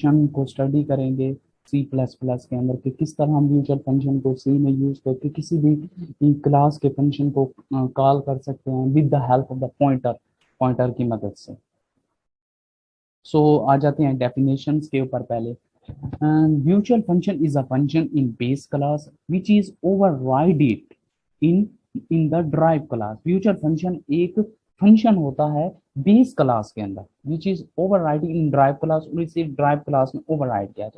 Function को study करेंगे C plus plus के अंदर कि किस तरह हम म्यूचुअल फंक्शन को सी में यूज करके किसी भी क्लास के फंक्शन को कॉल कर सकते हैं with the help of the pointer, pointer की मदद से। आ जाते हैं डेफिनेशंस के ऊपर पहले। Mutual function is a function in base class which is overridden in the derived class। Mutual function एक फंक्शन होता है बेस क्लास के अंदर which is overriding in drive class, और इसे ड्राइव क्लास में ओवरराइड किया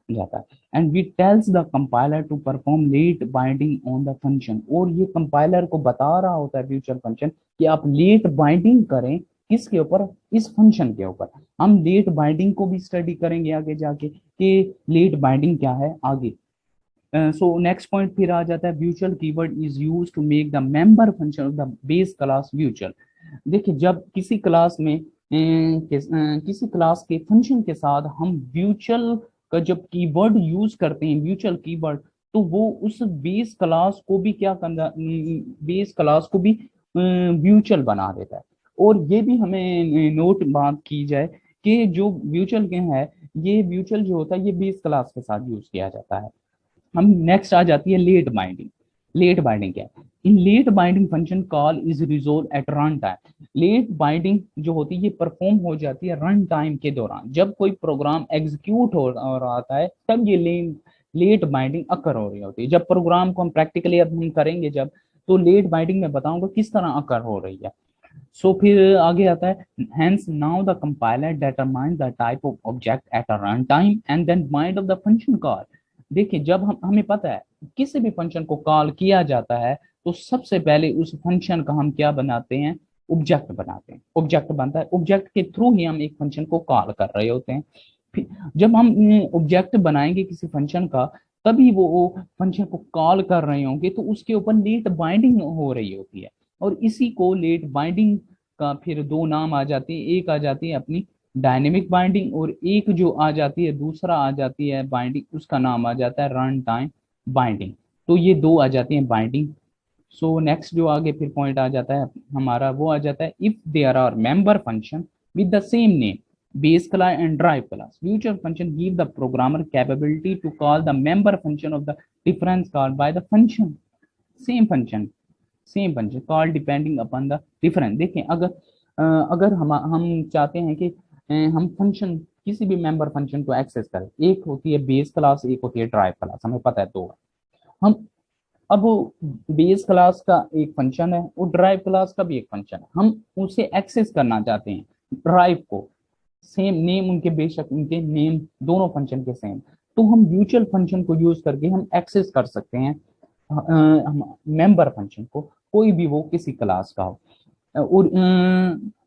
जाता है। And we tells the compiler to perform late binding on the function, और ये कंपाइलर को बता रहा होता है म्यूचुअल फंक्शन कि आप लेट बाइंडिंग करें किसके ऊपर, इस फंक्शन के ऊपर। हम लेट बाइंडिंग को भी स्टडी करेंगे आगे जाके कि लेट बाइंडिंग क्या है आगे। सो नेक्स्ट पॉइंट फिर आ जाता है mutual keyword is use to make the member function of the base class mutual. देखिए जब किसी क्लास में किसी क्लास के फंक्शन के साथ हम म्यूचुअल का जब कीवर्ड यूज करते हैं म्यूचुअल कीवर्ड, तो वो उस बेस क्लास को भी क्या करना, बेस क्लास को भी म्यूचुअल बना देता है। और ये भी हमें नोट बात की जाए कि जो म्यूचुअल के है, ये म्यूचुअल जो होता है ये बेस क्लास के साथ यूज किया जाता है। हम नेक्स्ट आ जाती है लेट बाइंडिंग। लेट बाइंडिंग क्या है? In late binding function call is resolved at run time. Late binding जो होती है ये परफॉर्म हो जाती है रन टाइम के दौरान, जब कोई प्रोग्राम एग्जीक्यूट हो रहा है तब ये लेट बाइंडिंग अकर हो रही होती है। जब प्रोग्राम को हम प्रैक्टिकली अब हम करेंगे जब, तो लेट बाइंडिंग में बताऊंगा किस तरह अकर हो रही है। फिर आगे आता है hence now the compiler determines the type of object at a runtime and then bind of the function call। देखिए जब हमें पता है किसी भी फंक्शन को कॉल किया जाता है तो सबसे पहले उस फंक्शन का हम क्या बनाते हैं, ऑब्जेक्ट बनाते हैं। ऑब्जेक्ट बनता है, ऑब्जेक्ट के थ्रू ही हम एक फंक्शन को कॉल कर रहे होते हैं। फिर जब हम ऑब्जेक्ट बनाएंगे किसी फंक्शन का तभी वो फंक्शन को कॉल कर रहे होंगे, तो उसके ऊपर लेट बाइंडिंग हो रही होती है। और इसी को लेट बाइंडिंग का फिर दो नाम आ जाती है, एक आ जाती है अपनी डायनेमिक बाइंडिंग, और एक जो आ जाती है दूसरा आ जाती है बाइंडिंग, उसका नाम आ जाता है रन टाइम बाइंडिंग। तो ये दो आ जाती है बाइंडिंग। नेक्स्ट जो आगे फिर पॉइंट आ जाता है हमारा, वो आ जाता है if there are member function with the same name base class and drive class, mutual function give the programmer capability to call the member function of the difference called by the function same function, same function call depending upon the difference. देखें अगर हम चाहते हैं कि हम function किसी भी member function को एक्सेस करें, एक होती है बेस क्लास एक होती है ड्राइव क्लास, हमें पता है दो। हम अब बेस क्लास का एक फंक्शन है और ड्राइव क्लास का भी एक फंक्शन है, हम उसे एक्सेस करना चाहते हैं ड्राइव को, सेम नेम उनके बेशक उनके नेम दोनों फंक्शन के सेम, तो हम म्यूचुअल फंक्शन को यूज करके हम एक्सेस कर सकते हैं मेंबर फंक्शन को, कोई भी वो किसी क्लास का हो। और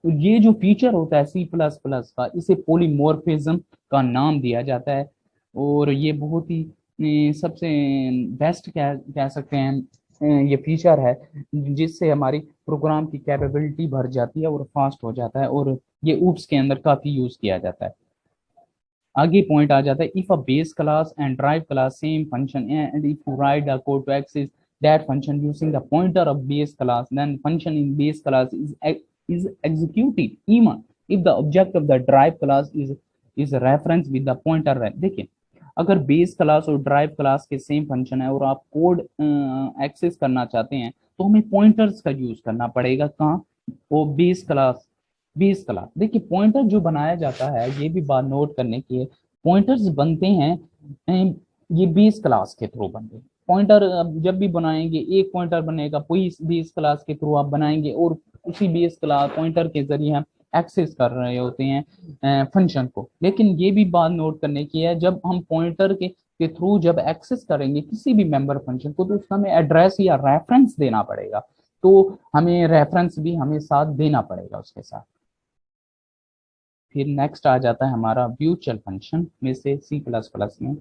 ये जो फीचर होता है सी प्लस प्लस का, इसे पॉलीमॉर्फिज्म का नाम दिया जाता है। और ये बहुत ही सबसे बेस्ट कह सकते हैं ये फीचर है जिससे हमारी प्रोग्राम की कैपेबिलिटी बढ़ जाती है और फास्ट हो जाता है, और ये ऊप्स के अंदर काफी यूज किया जाता है। आगे पॉइंट आ जाता है if a base class and derive class same function and if you write the code to access that function using the pointer of base class, then function in base class is executed even if the object of the drive class is reference with the pointer। देखिए अगर base class और drive class के same function है और आप code access करना चाहते हैं तो हमें पॉइंटर्स का यूज करना पड़ेगा। कहाँ? वो बेस क्लास, बेस क्लास। देखिए पॉइंटर जो बनाया जाता है ये भी बात नोट करने की है, पॉइंटर्स बनते हैं ये बेस क्लास के थ्रू बनते हैं। पॉइंटर जब भी बनाएंगे एक पॉइंटर बनेगा कोई बेस क्लास के थ्रू आप बनाएंगे, और उसी बेस क्लास पॉइंटर के जरिए हम एक्सेस कर रहे होते हैं फंक्शन को। लेकिन ये भी बात नोट करने की है जब हम पॉइंटर के थ्रू जब एक्सेस करेंगे किसी भी मेंबर फंक्शन को तो उसका हमें एड्रेस या रेफरेंस देना पड़ेगा, तो हमें रेफरेंस भी हमें साथ देना पड़ेगा उसके साथ। फिर नेक्स्ट आ जाता है हमारा म्यूचुअल फंक्शन में से सी प्लस प्लस में।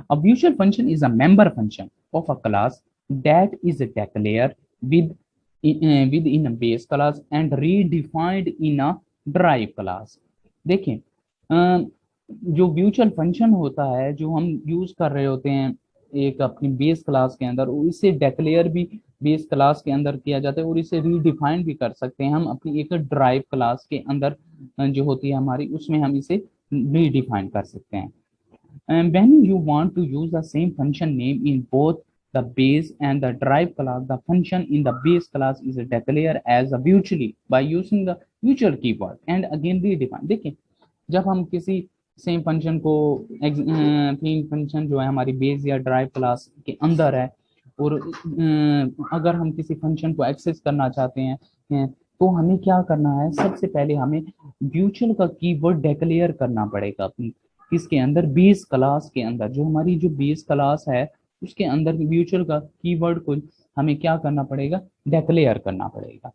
A mutual function is a member function of a class that is declared within a base class and redefined in a drive class। देखिए जो म्यूचुअल फंक्शन होता है जो हम यूज कर रहे होते हैं एक अपनी बेस क्लास के अंदर, इसे डेक्लेयर भी बेस क्लास के अंदर किया जाता है और इसे रीडिफाइन भी कर सकते हैं हम अपनी एक ड्राइव क्लास के अंदर जो होती है हमारी, उसमें हम इसे भी डिफाइन कर सकते हैं। And when you want to use the same function name in both the base and the drive class, the function in the base class is declared as a mutually by using the mutual keyword and again redefine। देखिए जब हम किसी same function को same function जो है हमारी base या drive class के अंदर है और अगर हम किसी फंक्शन को एक्सेस करना चाहते हैं तो हमें क्या करना है, सबसे पहले हमें म्यूचुअल का कीवर्ड डिक्लेयर करना पड़ेगा अपनी किसके अंदर, बेस क्लास के अंदर। जो हमारी जो बेस क्लास है उसके अंदर म्यूचुअल का कीवर्ड को हमें क्या करना पड़ेगा, डिक्लेयर करना पड़ेगा।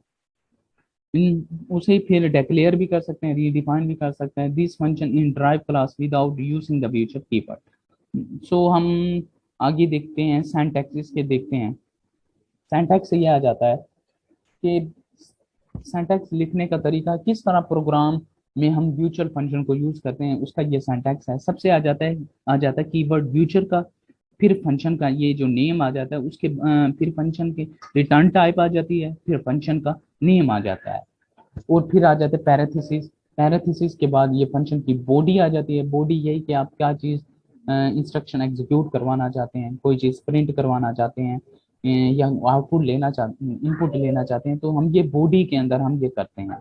उसे फिर डिक्लेयर भी कर सकते हैं, रीडिफाइन भी कर सकते हैं। This function in drive class without using the म्यूचुअल कीवर्ड। सो हम आगे देखते हैं सिंटैक्स के, देखते हैं सिंटैक्स से ये आ जाता है कि सिंटैक्स लिखने का तरीका किस तरह प्रोग्राम में हम म्यूचुअल फंक्शन को यूज करते हैं, उसका ये सिंटैक्स है। सबसे आ जाता है कीवर्ड म्यूचुअल का, फिर फंक्शन का ये जो नेम आ जाता है उसके फिर फंक्शन के रिटर्न टाइप आ जाती है, फिर फंक्शन का नेम आ जाता है और फिर आ जाते हैं पैरेंथेसिस। पैरेंथेसिस के बाद ये फंक्शन की बॉडी आ जाती है। बॉडी यही कि आप क्या चीज इंस्ट्रक्शन एग्जीक्यूट करवाना चाहते हैं, कोई चीज प्रिंट करवाना चाहते हैं या आउटपुट लेना चाहते हैं, इनपुट लेना चाहते हैं, तो हम ये बॉडी के अंदर हम ये करते हैं।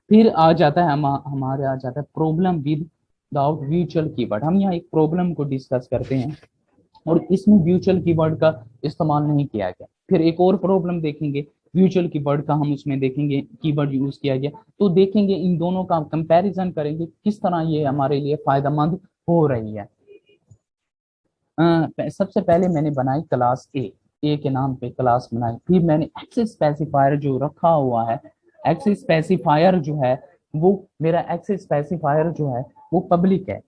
फिर आ जाता है हमारे आ जाता है problem with without mutual keyword. हम यहाँ एक प्रॉब्लम को डिस्कस करते हैं और इसमें म्यूचुअल कीवर्ड का इस्तेमाल नहीं किया गया। फिर एक और प्रॉब्लम देखेंगे, म्यूचुअल कीवर्ड का हम उसमें देखेंगे कीवर्ड यूज किया गया, तो देखेंगे इन दोनों का कंपैरिजन करेंगे किस तरह ये हमारे लिए फायदेमंद हो रही है। सबसे पहले मैंने बनाई क्लास ए के नाम पे क्लास बनाई। फिर मैंने एक्सेस स्पेसिफायर जो रखा हुआ है, एक्सेस स्पेसिफायर जो है वो मेरा एक्सेस स्पेसिफायर जो है वो पब्लिक है।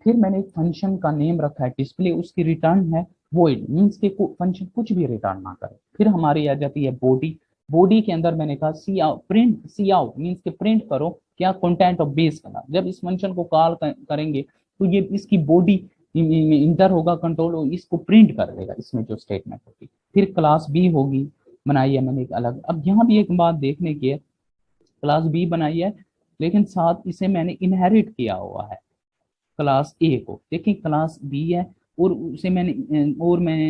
फिर मैंने एक फंक्शन का नेम रखा है डिस्प्ले, उसकी रिटर्न है वॉइड, मींस के फंक्शन कुछ भी रिटर्न ना करे। फिर हमारी आ जाती है बॉडी। बॉडी के अंदर मैंने कहा सी आउट, प्रिंट सी आउट मींस के प्रिंट करो क्या, कंटेंट ऑफ बेस क्लास। जब इस फंक्शन को कॉल करेंगे तो ये इसकी बॉडी में इंटर होगा, कंट्रोल हो, इसको प्रिंट कर देगा इसमें जो स्टेटमेंट होगी। फिर क्लास बी होगी, बनाई है मैंने एक अलग। अब यहाँ भी एक बात देखने की है, क्लास बी बनाई है लेकिन साथ इसे मैंने इनहेरिट किया हुआ है क्लास ए को। देखिए क्लास बी है और उसे मैंने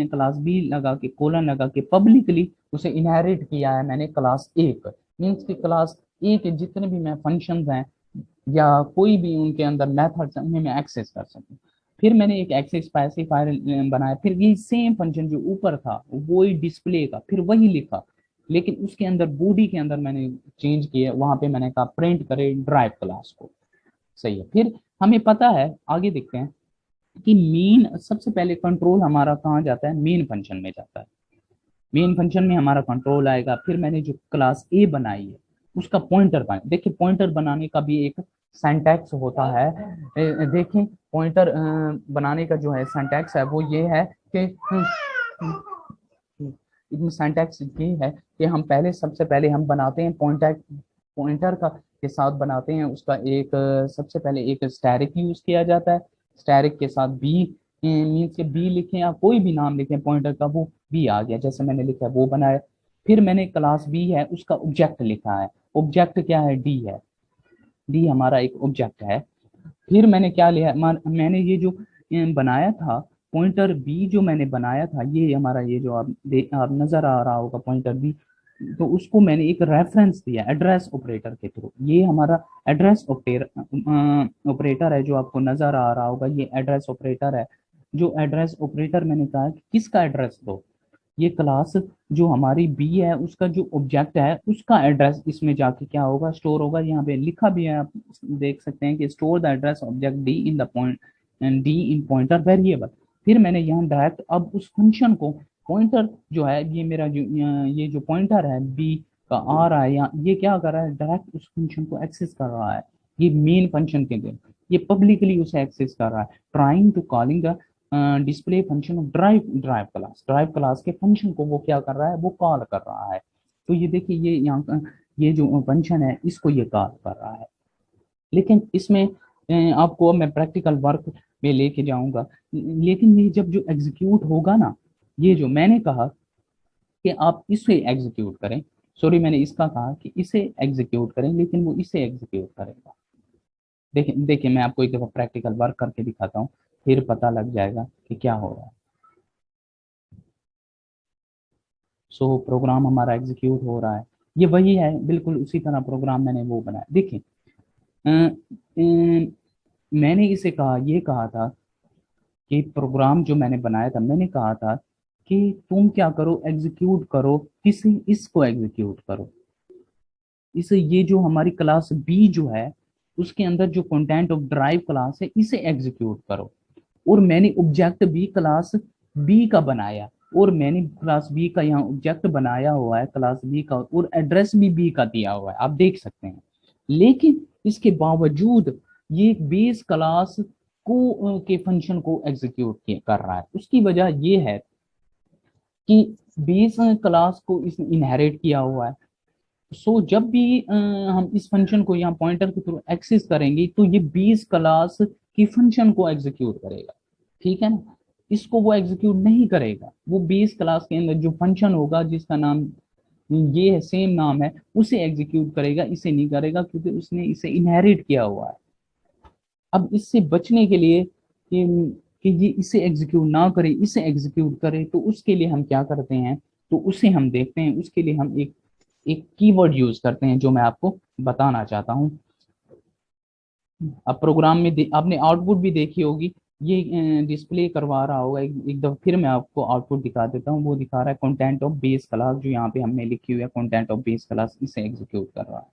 क्लास बी लगा के कोलन लगा के पब्लिकली उसे इनहेरिट किया है मैंने क्लास ए को। मीन्स की क्लास ए के जितने भी मैं फंक्शंस हैं या कोई भी उनके अंदर मेथड्स उन्हें मैं एक्सेस कर सकूं। फिर मैंने एक एक्सेस स्पेसिफायर बनाया, फिर ये सेम फंक्शन जो ऊपर था वही डिस्प्ले का, फिर वही लिखा लेकिन उसके अंदर बॉडी के अंदर मैंने चेंज किया। वहां पे मैंने कहा प्रिंट करे ड्राइव क्लास को। सही है। फिर हमें पता है, आगे देखते हैं कि मेन सबसे पहले कंट्रोल हमारा कहाँ जाता है, मेन फंक्शन में जाता है। मेन फंक्शन में हमारा कंट्रोल आएगा। फिर मैंने जो क्लास ए बनाई है उसका पॉइंटर बनाया। देखिए पॉइंटर बनाने का भी एक सिंटैक्स होता है। देखिए पॉइंटर बनाने का जो है सिंटैक्स है वो ये है कि इसमें सिंटैक्स ये है कि हम पहले सबसे पहले हम बनाते हैं पॉइंटर, पॉइंटर का के साथ बनाते हैं उसका एक सबसे पहले एक स्टैरिक यूज किया जाता है। स्टैरिक के साथ बी मीन्स के बी लिखें या कोई भी नाम लिखें पॉइंटर का, वो बी आ गया जैसे मैंने लिखा है वो बनाया। फिर मैंने क्लास बी है उसका ऑब्जेक्ट लिखा है। ऑब्जेक्ट क्या है, डी है। डी हमारा एक ऑब्जेक्ट है। फिर मैंने क्या लिया, मैंने ये जो बनाया था पॉइंटर बी जो मैंने बनाया था, ये हमारा ये जो आप नजर आ रहा होगा पॉइंटर बी, तो उसको मैंने एक रेफरेंस दिया एड्रेस ऑपरेटर के थ्रू। ये हमारा एड्रेस ऑपरेटर है जो आपको नजर आ रहा होगा, ये एड्रेस ऑपरेटर है। जो एड्रेस ऑपरेटर मैंने कहा कि किसका एड्रेस दो, ये क्लास जो हमारी बी है उसका जो ऑब्जेक्ट है उसका एड्रेस इसमें जाके क्या होगा, स्टोर होगा। यहाँ पे लिखा भी है, आप देख सकते हैं कि store the address object D in the point and D in pointer variable. फिर मैंने यहाँ डायरेक्ट अब उस फंक्शन को, पॉइंटर जो है ये मेरा जो ये जो पॉइंटर है बी का आ रहा है यहाँ, ये क्या कर रहा है, डायरेक्ट उस फंक्शन को एक्सेस कर रहा है। ये मेन फंक्शन के लिए ये पब्लिकली उसे एक्सेस कर रहा है, trying to calling the display function of drive class के फंक्शन को वो क्या कर रहा है, वो कॉल कर रहा है। तो ये देखिए ये यहाँ ये जो फंक्शन है इसको ये कॉल कर रहा है। लेकिन इसमें आपको मैं प्रैक्टिकल वर्क में लेके जाऊंगा। लेकिन ये जब जो एग्जीक्यूट होगा ना, ये जो मैंने कहा कि आप इसे एग्जीक्यूट करें, सॉरी मैंने इसका कहा कि इसे एग्जीक्यूट करें लेकिन वो इसे एग्जीक्यूट करेगा। देखिए देखिए मैं आपको एक दफा प्रैक्टिकल वर्क करके दिखाता हूँ, फिर पता लग जाएगा कि क्या हो रहा है। सो प्रोग्राम हमारा एग्जीक्यूट हो रहा है, ये वही है, बिल्कुल उसी तरह प्रोग्राम मैंने वो बनाया। देखिए मैंने इसे कहा, ये कहा था कि प्रोग्राम जो मैंने बनाया था, मैंने कहा था कि तुम क्या करो, एग्जीक्यूट करो, किसी इसको एग्जीक्यूट करो, इसे, ये जो हमारी क्लास बी जो है उसके अंदर जो कंटेंट ऑफ ड्राइव क्लास है इसे एग्जीक्यूट करो। और मैंने ऑब्जेक्ट भी क्लास बी का बनाया, और मैंने क्लास बी का यहाँ ऑब्जेक्ट बनाया हुआ है क्लास बी का, और एड्रेस भी बी का दिया हुआ है, आप देख सकते हैं। लेकिन इसके बावजूद ये बेस क्लास को के फंक्शन को एग्जीक्यूट कर रहा है। उसकी वजह ये है कि बेस क्लास को इसने इनहेरिट किया हुआ है। सो जब भी हम इस फंक्शन को यहाँ पॉइंटर के थ्रू एक्सेस करेंगे तो ये बेस क्लास की फंक्शन को एग्जीक्यूट करेगा, ठीक है ना। इसको वो एग्जीक्यूट नहीं करेगा, वो बेस क्लास के अंदर जो फंक्शन होगा जिसका नाम ये है, सेम नाम है, उसे एग्जीक्यूट करेगा, इसे नहीं करेगा, क्योंकि उसने इसे इनहेरिट किया हुआ है। अब इससे बचने के लिए कि ये इसे एग्जीक्यूट ना करे, इसे एग्जीक्यूट करे, तो उसके लिए हम क्या करते हैं, तो उसे हम देखते हैं। उसके लिए हम एक एक कीवर्ड यूज करते हैं जो मैं आपको बताना चाहता हूँ। अब प्रोग्राम में आपने आउटपुट भी देखी होगी, ये डिस्प्ले करवा रहा होगा। एक दफा फिर मैं आपको आउटपुट दिखा देता हूँ। वो दिखा रहा है कंटेंट ऑफ बेस क्लास, जो यहाँ पे हमने लिखी हुई है कंटेंट ऑफ बेस क्लास, इसे एग्जीक्यूट कर रहा है।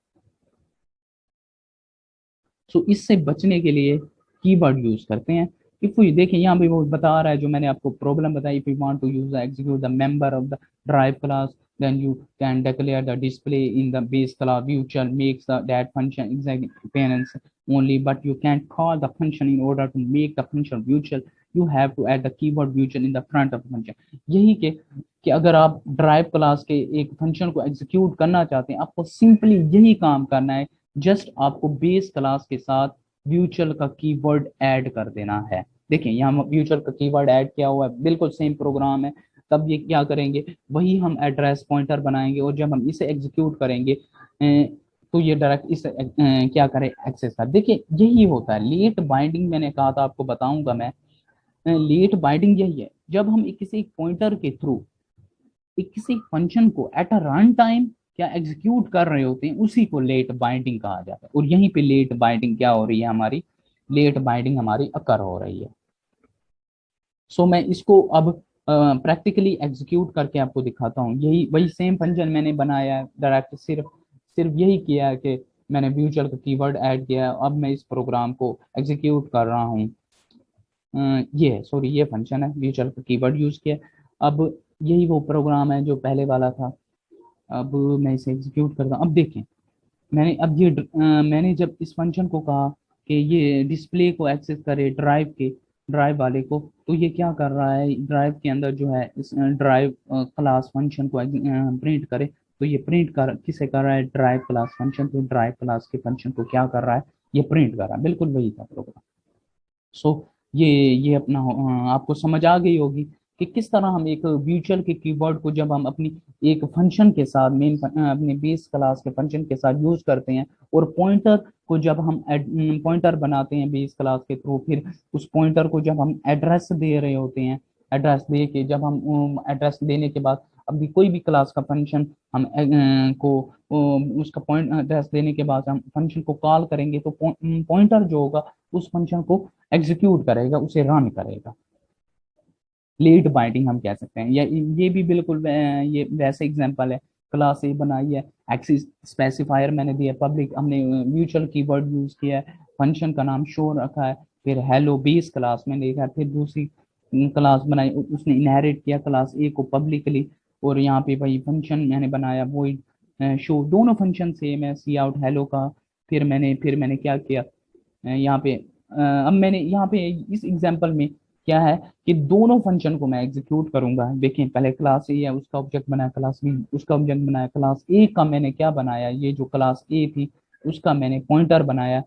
सो इससे बचने के लिए कीवर्ड यूज करते हैं। इफ यू देखिए यहाँ पे वो बता रहा है जो मैंने आपको प्रॉब्लम बताई, if you want to use execute the member of the derive class then you can declare the display in the base class virtual makes that function exact appearance only, but you can't call the function in order to make the function virtual, you have to add the keyword virtual in the front of the function। यही के कि अगर आप drive class के एक function को execute करना चाहते हैं, आपको सिंपली यही काम करना है, जस्ट आपको बेस क्लास के साथ म्यूचुअल का कीवर्ड ऐड कर देना है। देखिए यहाँ म्यूचुअल का कीवर्ड ऐड किया हुआ है, बिल्कुल सेम प्रोग्राम है। तब ये क्या करेंगे, वही हम एड्रेस पॉइंटर बनाएंगे, और जब हम इसे एग्जीक्यूट करेंगे तो ये डायरेक्ट इस क्या करे, एक्सेस कर। देखिए यही होता है लेट बाइंडिंग, मैंने कहा था आपको बताऊंगा मैं। लेट बाइंडिंग यही है, जब हम किसी पॉइंटर के थ्रू किसी फंक्शन को एट अ रन टाइम क्या एग्जीक्यूट कर रहे होते हैं, उसी को लेट बाइंडिंग कहा जाता है। और यहीं पे लेट बाइंडिंग क्या हो रही है, हमारी लेट बाइंडिंग हमारी अकर हो रही है। सो मैं इसको अब प्रैक्टिकली एग्जीक्यूट करके आपको दिखाता हूँ। यही वही सेम फंक्शन मैंने बनाया है, डायरेक्ट सिर्फ सिर्फ यही किया है कि मैंने म्यूचुअल का कीवर्ड ऐड किया है। अब मैं इस प्रोग्राम को एग्जीक्यूट कर रहा हूँ। ये है, सॉरी, ये फंक्शन है, म्यूचुअल का कीवर्ड यूज किया। अब यही वो प्रोग्राम है जो पहले वाला था। अब मैं इसे एग्जीक्यूट करता हूँ। अब देखें, मैंने अब मैंने जब इस फंक्शन को कहा कि ये डिस्प्ले को एक्सेस करे ड्राइव वाले को, तो ये क्या कर रहा है, ड्राइव के अंदर जो है इस ड्राइव क्लास फंक्शन को प्रिंट करे। तो ये प्रिंट कर किसे कर रहा है, ड्राइव क्लास फंक्शन। तो ड्राइव क्लास के फंक्शन को क्या कर रहा है, ये प्रिंट कर रहा है। बिल्कुल वही था प्रोग्राम। सो ये अपना आपको समझ आ गई होगी कि किस तरह हम एक म्यूचुअल के कीवर्ड को जब हम अपनी एक फंक्शन के साथ मेन अपने बेस क्लास के फंक्शन के साथ यूज करते हैं, और पॉइंटर को जब हम पॉइंटर बनाते हैं बेस क्लास के थ्रू, फिर उस पॉइंटर को जब हम एड्रेस दे रहे होते हैं, एड्रेस दे के जब हम एड्रेस देने के बाद अभी कोई भी क्लास का फंक्शन हम उसका पॉइंट एड्रेस देने के बाद हम फंक्शन को कॉल करेंगे, तो पॉइंटर जो होगा उस फंक्शन को एग्जीक्यूट करेगा, उसे रन करेगा। लेट बाइंडिंग हम कह सकते हैं। या ये भी बिल्कुल ये वैसे एग्जांपल है। क्लास ए बनाई है, एक्सिस स्पेसिफायर मैंने दिया, पब्लिक हमने म्यूचुअल कीवर्ड यूज किया है, फंक्शन का नाम शो रखा है, फिर हेलो बेस क्लास में देखा, फिर दूसरी क्लास बनाई, उसने इनहेरिट किया क्लास ए को पब्लिकली, और यहाँ पे भाई फंक्शन मैंने बनाया वॉइड शो, दोनों फंक्शन सेम है, सी आउट हेलो का। फिर मैंने क्या किया, यहाँ पे अब मैंने यहाँ पे इस एग्जांपल में क्या है कि दोनों फंक्शन को मैं एग्जीक्यूट करूंगा। देखिए पहले क्लास ए है, उसका ऑब्जेक्ट बनाया, क्लास बी उसका ऑब्जेक्ट बनाया, क्लास ए का मैंने क्या बनाया, ये जो क्लास ए थी उसका मैंने पॉइंटर बनाया,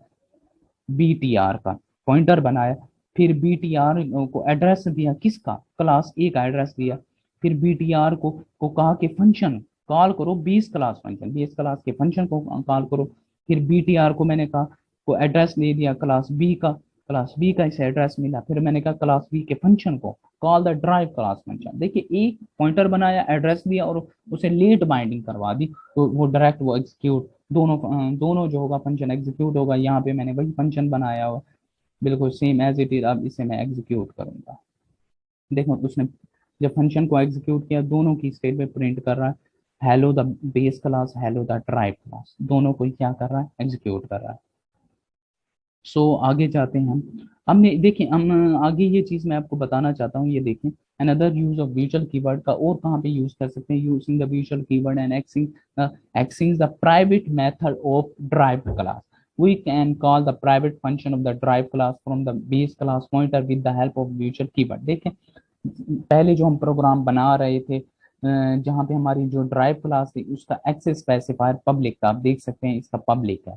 बीटीआर का पॉइंटर बनाया। फिर बीटीआर को एड्रेस दिया, किसका, क्लास ए का एड्रेस दिया। फिर बीटीआर को कहा कि फंक्शन कॉल करो base class function, base class के फंक्शन को कॉल करो। फिर बीटीआर को मैंने कहा को एड्रेस दे दिया क्लास बी का इसे एड्रेस मिला, फिर मैंने कहा क्लास बी के फंक्शन को call the derive class function. देखिए एक पॉइंटर बनाया, एड्रेस दिया और उसे लेट बाइंडिंग करवा दी, तो वो डायरेक्ट वो एग्जीक्यूट दोनों जो होगा फंक्शन एग्जीक्यूट होगा। यहाँ पे मैंने वही फंक्शन बनाया हुआ बिल्कुल सेम एज इट इज। अब इसे मैं एग्जीक्यूट करूंगा, देखो उसने जब फंक्शन को एग्जीक्यूट किया दोनों की स्टेट में प्रिंट कर रहा है hello the base class, hello the derive class, दोनों को क्या कर रहा है एग्जीक्यूट कर रहा है। सो आगे जाते हैं हम। हमने देखिए हम आगे ये चीज मैं आपको बताना चाहता हूँ, ये देखें अनदर यूज ऑफ व्यूचुअल कीवर्ड का और कहाँ पे यूज कर सकते हैं, यूजिंग द व्यूचुअल keyword and accessing the private method of drive class. We can call the private function of the drive class from the base class pointer with the help of virtual keyword। देखें पहले जो हम programme बना रहे थे जहाँ पे हमारी जो ड्राइव क्लास थी उसका एक्सेस स्पेसिफायर पब्लिक था, आप देख सकते हैं इसका पब्लिक है।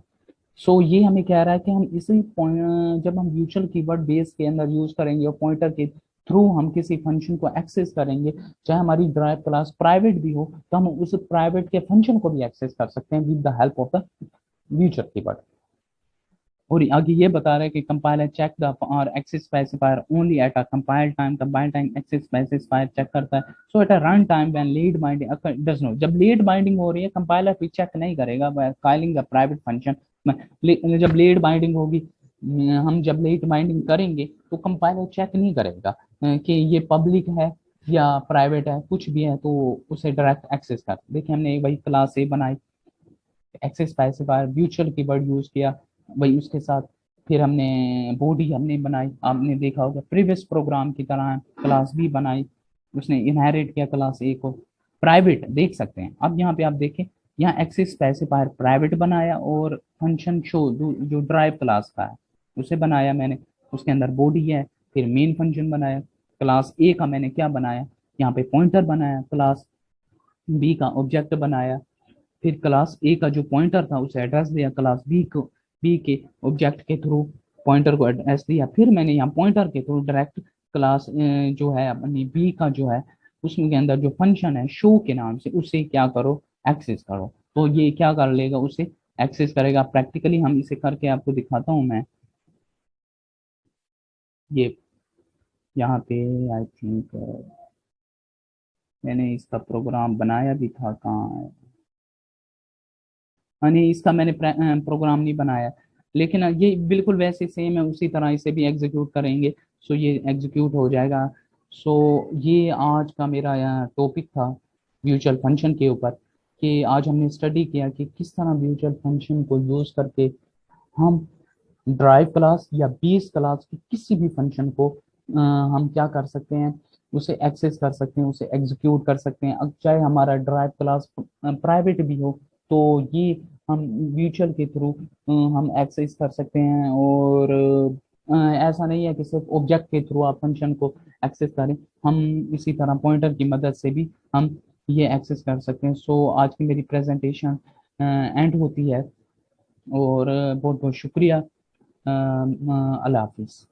सो ये हमें कह रहा है कि हम इसी पॉइंट जब हम म्यूचुअल कीवर्ड बेस के अंदर यूज करेंगे और पॉइंटर के थ्रू हम किसी फंक्शन को एक्सेस करेंगे, चाहे हमारी ड्राइव क्लास प्राइवेट भी हो तो हम उस प्राइवेट के फंक्शन को भी एक्सेस कर सकते हैं with the help of the म्यूचुअल कीवर्ड। और आगे ये बता रहा है कि कंपाइलर चेक द और access specifier only at a compile time access specifier check करता है। So at a run time when late binding does no, जब लीड बाइंडिंग हो रही है कंपाइलर भी चेक नहीं करेगा by calling the private function. जब लीड बाइंडिंग होगी हम जब लीड बाइंडिंग करेंगे तो कंपाइलर चेक नहीं करेगा कि ये पब्लिक है या प्राइवेट है, कुछ भी है तो उसे डायरेक्ट एक्सेस कर। देखिए हमने वही क्लास ए बनाई, access specifier mutual keyword use किया वही उसके साथ, फिर हमने बॉडी हमने बनाई, आपने देखा होगा प्रीवियस प्रोग्राम की तरह क्लास बी बनाई, उसने इनहेरिट किया क्लास ए को प्राइवेट, देख सकते हैं। अब यहाँ पे आप देखें यहाँ एक्सेस स्पेसिफायर प्राइवेट बनाया और फंक्शन शो जो ड्राइव क्लास का है उसे बनाया मैंने, उसके अंदर बॉडी है, फिर मेन फंक्शन बनाया, क्लास ए का मैंने क्या बनाया यहाँ पे पॉइंटर बनाया, क्लास बी का ऑब्जेक्ट बनाया, फिर क्लास ए का जो पॉइंटर था उसे एड्रेस दिया, क्लास बी के ऑब्जेक्ट के थ्रू पॉइंटर को एड्रेस दिया, फिर मैंने यहाँ पॉइंटर के थ्रू डायरेक्ट क्लास जो है अपनी बी का जो है उसके अंदर जो फंक्शन है शो के नाम से उसे क्या करो एक्सेस करो, तो ये क्या कर लेगा उसे एक्सेस करेगा। प्रैक्टिकली हम इसे करके आपको दिखाता हूँ मैं, ये यहाँ पे आई थिंक मैंने इसका प्रोग्राम बनाया भी था, कहाँ है, नहीं इसका मैंने प्रोग्राम नहीं बनाया, लेकिन ये बिल्कुल वैसे सेम है उसी तरह इसे भी एग्जीक्यूट करेंगे। सो ये एग्जीक्यूट हो जाएगा। सो ये आज का मेरा यहाँ टॉपिक था म्यूचुअल फंक्शन के ऊपर, कि आज हमने स्टडी किया कि किस तरह म्यूचुअल फंक्शन को यूज करके हम ड्राइव क्लास या बेस क्लास के किसी भी फंक्शन को हम क्या कर सकते हैं उसे एक्सेस कर सकते हैं, उसे एग्जीक्यूट कर सकते हैं। अब चाहे हमारा ड्राइव क्लास प्राइवेट भी हो तो ये हम म्यूचुअल के थ्रू हम एक्सेस कर सकते हैं, और ऐसा नहीं है कि सिर्फ ऑब्जेक्ट के थ्रू आप फंक्शन को एक्सेस करें, हम इसी तरह पॉइंटर की मदद से भी हम ये एक्सेस कर सकते हैं। सो आज की मेरी प्रेजेंटेशन एंड होती है, और बहुत बहुत शुक्रिया। अल्लाह हाफिज।